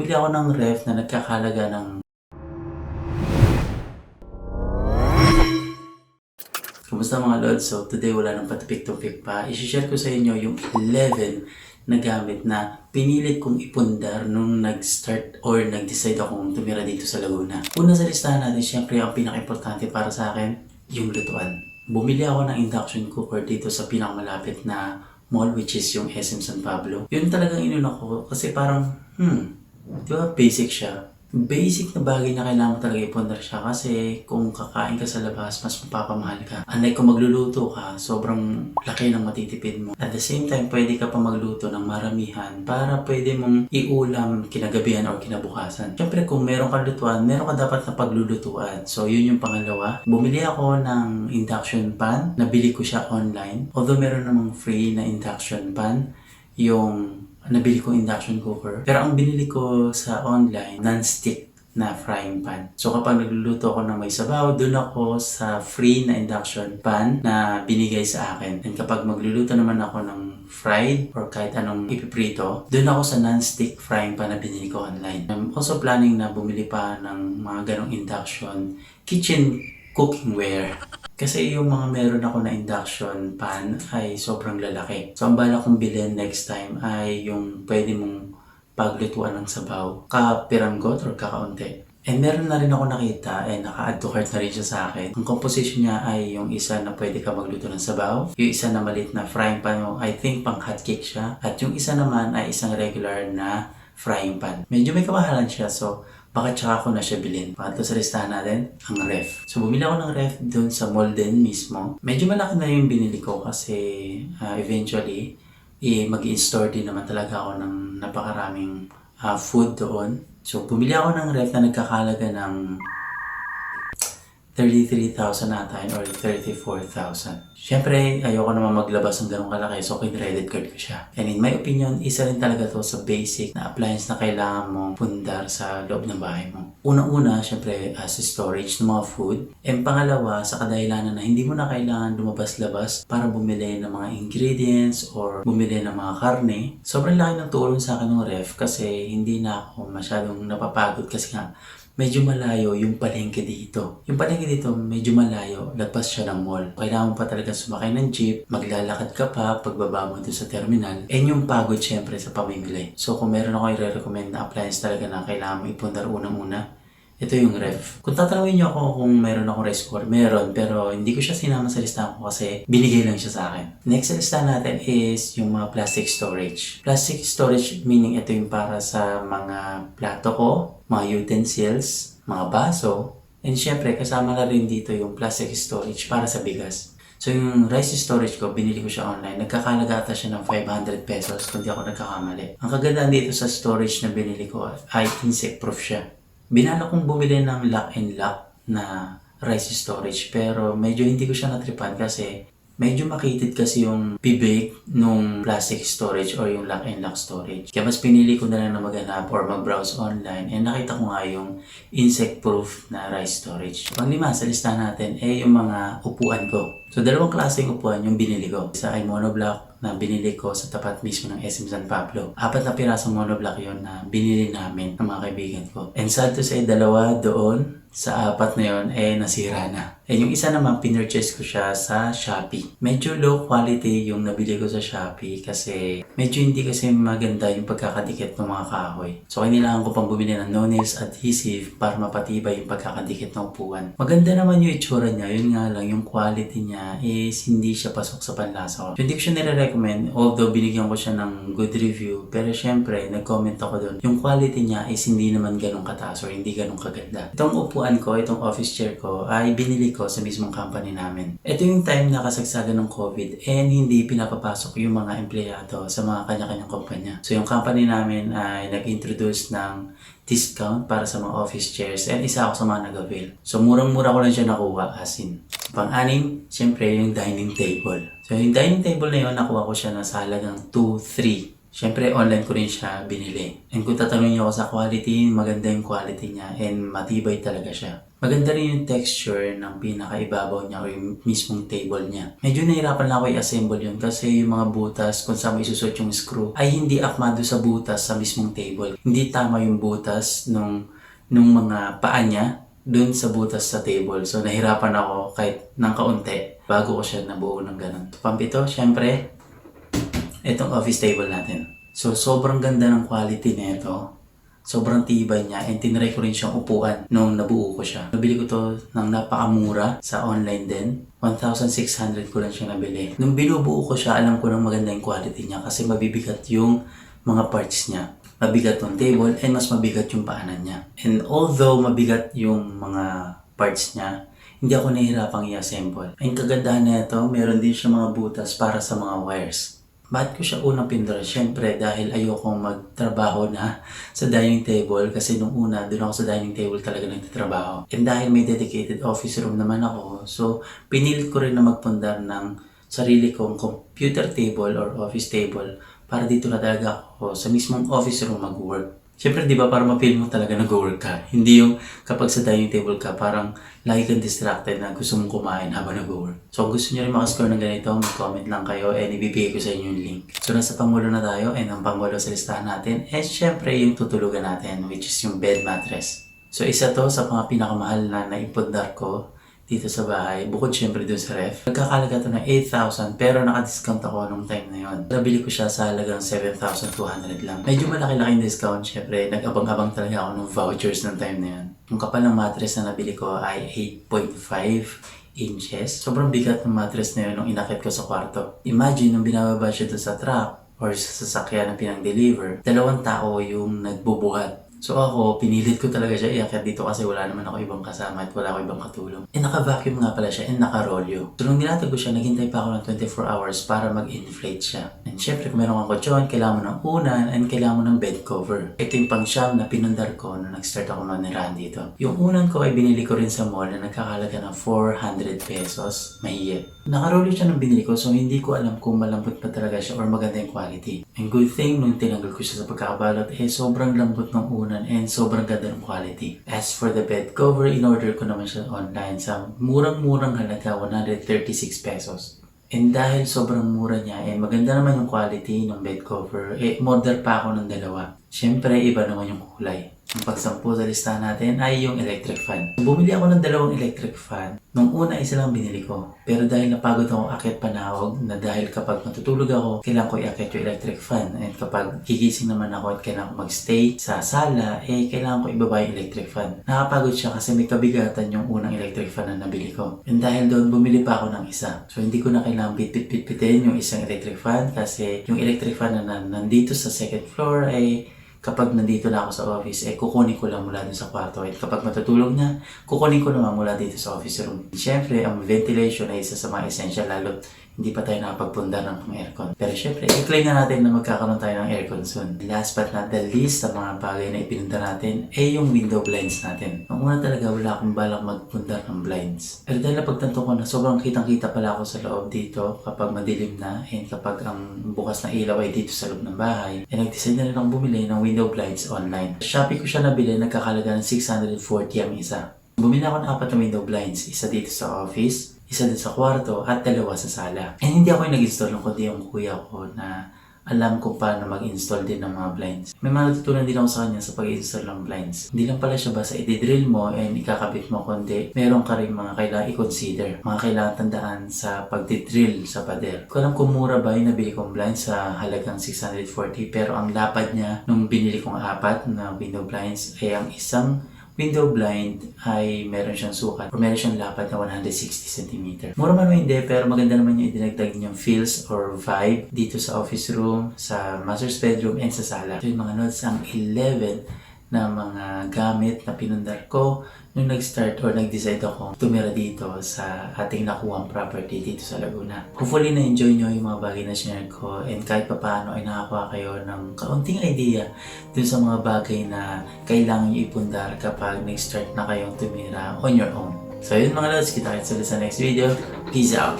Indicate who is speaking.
Speaker 1: bumili ako ng ref na nagkakahalaga ng Kumusta mga Lods? So today wala nang patupik-tupik pa. I-share ko sa inyo yung 11 na gamit na pinilit kong ipundar nung nag-start or nag-decide akong tumira dito sa Laguna. Una sa listahan natin, syempre ang pinaka-importante para sa akin, yung lutuan. Bumili ako ng induction cooker dito sa pinakamalapit na mall, which is yung SM San Pablo. Yun talagang inuna ko kasi parang, di ba basic siya? Basic na bagay na kailangan mo talaga ipundar siya kasi kung kakain ka sa labas, mas mapapamahal ka. Unlike kung magluluto ka, sobrang laki ng matitipid mo. At the same time, pwede ka pa magluto ng maramihan para pwede mong iulam kinagabihan o kinabukasan. Siyempre, kung meron kang lutuan, meron ka dapat na paglulutuan. So, yun yung pangalawa. Bumili ako ng induction pan. Nabili ko siya online. Although meron namang free na induction pan, yung nabili ko induction cooker. Pero ang binili ko sa online, non-stick na frying pan. So kapag nagluluto ako ng may sabaw, dun ako sa free na induction pan na binigay sa akin. And kapag magluluto naman ako ng fried or kahit anong ipiprito, dun ako sa non-stick frying pan na binili ko online. I'm also planning na bumili pa ng mga ganong induction kitchen cookingware. Kasi yung mga meron ako na induction pan ay sobrang lalaki. So ang bala kong bilhin next time ay yung pwede mong paglutuan ng sabaw. Kapiranggot or kakaunti. And meron na rin ako nakita and naka-add to cart na rin siya sa akin. Ang composition niya ay yung isa na pwede ka magluto ng sabaw. Yung isa na maliit na frying pan, I think pang hot cake siya. At yung isa naman ay isang regular na frying pan. Medyo may kamahalan siya, so bakit tsaka ko na siya bilhin? Pangatlo sa listahan natin, ang ref. So bumili ako ng ref doon sa mall din mismo. Medyo malaki na yung binili ko kasi eventually mag-i-store din naman talaga ako ng napakaraming food doon. So bumili ako ng ref na nagkakalaga ng 33,000 ata or 34,000. Siyempre, ayoko naman maglabas ng ganong kalaki, so credit card ko siya. And in my opinion, isa rin talaga to sa basic na appliance na kailangan mong pundar sa loob ng bahay mo. Unang-una, siyempre, as storage ng mga food. And pangalawa, sa kadahilanan na hindi mo na kailangan lumabas-labas para bumili ng mga ingredients or bumili ng mga karne. Sobrang laki ng tulong sa akin ng ref kasi hindi na ako masyadong napapagod kasi nga medyo malayo yung palengke dito. Yung palengke dito, medyo malayo. Lagpas siya ng mall. Kailangan mo pa talaga sumakay ng jeep. Maglalakad ka pa pagbaba mo doon sa terminal. And yung pagod syempre sa pamimili. So kung meron ako i-recommend na appliance talaga na kailangan mo ipundar unang-una, ito yung ref. Kung tatanungin niyo ako kung meron akong rice cooker, meron. Pero hindi ko siya sinama sa listahan ko kasi binigay lang siya sa akin. Next sa listahan natin is yung mga plastic storage. Plastic storage meaning ito yung para sa mga plato ko, mga utensils, mga baso. And syempre, kasama na rin dito yung plastic storage para sa bigas. So yung rice storage ko, binili ko siya online. Nagkakalaga ata siya ng 500 pesos kung di ako nagkakamali. Ang kagandaan dito sa storage na binili ko ay insect proof siya. Binala kong bumili ng lock and lock na rice storage pero medyo hindi ko siya natripan kasi medyo makitid kasi yung bibig nung plastic storage or yung lock and lock storage. Kaya mas pinili ko na lang na maghanap or mag-browse online and nakita ko nga yung insect-proof na rice storage. Panglima sa listahan natin ay yung mga upuan ko. So dalawang klaseng upuan yung binili ko. Isa ay monoblock na binili ko sa tapat mismo ng SM San Pablo. 4 na pirasong monoblock yon na binili namin ng mga kaibigan ko. And sad to say, dalawa doon sa 4 na yon nasira na. And yung isa naman, pinurchase ko siya sa Shopee. Medyo low quality yung nabili ko sa Shopee kasi medyo hindi kasi maganda yung pagkakadikit ng mga kahoy. So kailangan ko pang bumili ng no-nails adhesive para mapatibay yung pagkakadikit ng upuan. Maganda naman yung itsura niya, yun nga lang yung quality niya is hindi siya pasok sa panlasa ko. So, hindi ko siya nire-recommend, although binigyan ko siya ng good review. Pero syempre, nag-comment ako doon. Yung quality niya is hindi naman ganun kataas or hindi ganun kaganda. Itong upuan ko, itong office chair ko, ay binili ko sa mismong company namin. Ito yung time na kasagsagan ng COVID and hindi pinapapasok yung mga empleyado sa mga kanya-kanyang kumpanya. So yung company namin ay nag-introduce ng discount para sa mga office chairs and isa ako sa mga nag-avail. So murang-mura ko lang siya nakuha as in. Pang-anim, syempre yung dining table. So yung dining table na yun, nakuha ko siya na sa halagang 2,300. Siyempre, online ko rin siya binili. And kung tatanungin niyo ako sa quality, maganda yung quality niya and matibay talaga siya. Maganda rin yung texture ng pinakaibabaw niya o yung mismong table niya. Medyo nahirapan lang ako i-assemble yun kasi yung mga butas kung saan mo isusot yung screw ay hindi akmado sa butas sa mismong table. Hindi tama yung butas nung mga paa niya dun sa butas sa table. So nahirapan ako kahit ng kaunti bago ko siya nabuo ng ganun. Pampito, syempre, itong office table natin. So, sobrang ganda ng quality nito. Sobrang tibay niya and tinry ko rin siyang upuan nung nabuo ko siya. Nabili ko to ng napakamura sa online din. 1,600 ko lang siya nabili. Nung binubuo ko siya, alam ko nang maganda yung quality niya kasi mabibigat yung mga parts niya. Mabigat yung table and mas mabigat yung paanan niya. And although mabigat yung mga parts niya, hindi ako nahihirapang i-assemble. Ang kagandahan nito, meron din siya mga butas para sa mga wires. Bakit ko siya unang pinduran? Siyempre, dahil ayokong magtrabaho na sa dining table kasi nung una, doon ako sa dining table talaga nagtatrabaho. And dahil may dedicated office room naman ako, so pinilit ko rin na magpundar ng sarili kong computer table or office table para dito na talaga ako sa mismong office room mag-work. Siyempre, di ba, para ma-feel mo talaga nag-work ka. Hindi yung kapag sa dining table ka, parang lagi kang distracted na gusto mong kumain habang nag-work. So, kung gusto nyo rin makascore ng ganito, mag-comment lang kayo and ibibigay ko sa inyo yung link. So, nasa Pangulo na tayo and ang Pangulo sa listahan natin is syempre yung tutulugan natin, which is yung bed mattress. So, isa to sa mga pinakamahal na naipundar ko dito sa bahay, bukod syempre doon sa ref. Nagkakalaga to ng 8,000 pero naka-discount ako nung time na yon. Nabili ko siya sa halagang 7,200 lang. Medyo malaki-laking discount syempre. Nag-abang-abang talaga ako ng vouchers ng time na yon. Yung kapal ng mattress na nabili ko ay 8.5 inches. Sobrang bigat ng mattress na yun nung inakit ko sa kwarto. Imagine nung binababa siya doon sa truck or sa sasakyan na pinang-deliver, 2 tao yung nagbubuhat. So ako, pinilit ko talaga siya iakyat dito kasi wala naman ako ibang kasama at wala ako ibang katulong. And naka-vacuum nga pala siya and naka-rolyo. So nung nilatag ko siya, naghintay pa ako ng 24 hours para mag-inflate siya. And syempre kung meron kang kutsyon, kailangan mo ng unan and kailangan mo ng bed cover. Ito yung pang-siyam na pinundar ko nung nag-start ako manirahan dito. Yung unan ko ay binili ko rin sa mall na nagkakalaga ng 400 pesos. Mahigit. Naka-rolyo siya nung binili ko so hindi ko alam kung malambot pa talaga siya or maganda yung quality. And good thing nung tinanggal ko siya sa pagkakabalot sobrang lambot ng unan and sobrang ganda ng quality. As for the bed cover, in-order ko naman siya online sa murang-murang halaga 136 pesos. And dahil sobrang mura niya and maganda naman yung quality ng bed cover, order pa ako ng 2. Siyempre, iba naman yung kulay. Ang pagsampu sa listahan natin ay yung electric fan. Bumili ako ng 2 electric fan. Nung una, isa lang binili ko. Pero dahil napagod ako akyat panahog, na dahil kapag matutulog ako, kailangan ko iakyat yung electric fan. And kapag gigising naman ako at kailangan ko magstay sa sala, kailangan ko ibaba yung electric fan. Nakapagod siya kasi may kabigatan yung unang electric fan na nabili ko. And dahil doon, bumili pa ako ng isa. So hindi ko na kailangan bit-bit-bit-bitin yung isang electric fan kasi yung electric fan na nandito sa second floor ay kapag nandito na ako sa office, kukunin ko lang mula dun sa kwarto. At kapag matutulog na, kukunin ko naman mula dito sa office room. Siyempre, ang ventilation ay isa sa mga essential lalo hindi pa tayo nakapagpundar ng pang-aircon. Pero syempre, i-claim na natin na magkakaroon tayo ng aircon soon. Last but not the least, sa mga bagay na ipinundar natin, yung window blinds natin. Nung una talaga, wala akong balak magpundar ng blinds. Pero dahil napagtanto ko na sobrang kitang-kita pala ako sa loob dito kapag madilim na and kapag ang bukas na ilaw ay dito sa loob ng bahay, nag-decide na rin akong bumili ng window blinds online. Sa Shopee ko siya nabili, nagkakalaga ng 640 ang isa. Bumili ako ng 4 na window blinds, isa dito sa office, isa din sa kwarto, at 2 sa sala. And hindi ako yung nag-install ng kundi yung kuya ko na alam kung paano mag-install din ng mga blinds. May mga natutunan din ako sa kanya sa pag-install ng blinds. Hindi lang pala siya basta i-drill mo and ikakabit mo, kundi meron ka rin mga kailangan i-consider. Mga kailangan tandaan sa pag-drill sa pader. Ko alam kung mura ba yung nabili kong blinds sa halagang 640 pero ang lapad niya nung binili kong 4 na window blinds ay ang isang window blind ay meron siyang sukat o meron siyang lapad na 160 cm. Mura man o hindi, pero maganda naman yung idinagdag niyang feels or vibe dito sa office room, sa master's bedroom, and sa sala. Ito yung mga notes, ang 11 na mga gamit na pinundar ko nung nag-start or nag-decide ako tumira dito sa ating nakuhang property dito sa Laguna. Hopefully na-enjoy nyo yung mga bagay na share ko and kahit papaano ay nakakuha kayo ng kaunting idea dun sa mga bagay na kailangan nyo ipundar kapag nag-start na kayong tumira on your own. So yun mga lods, kita-kits ulit sa next video. Peace out!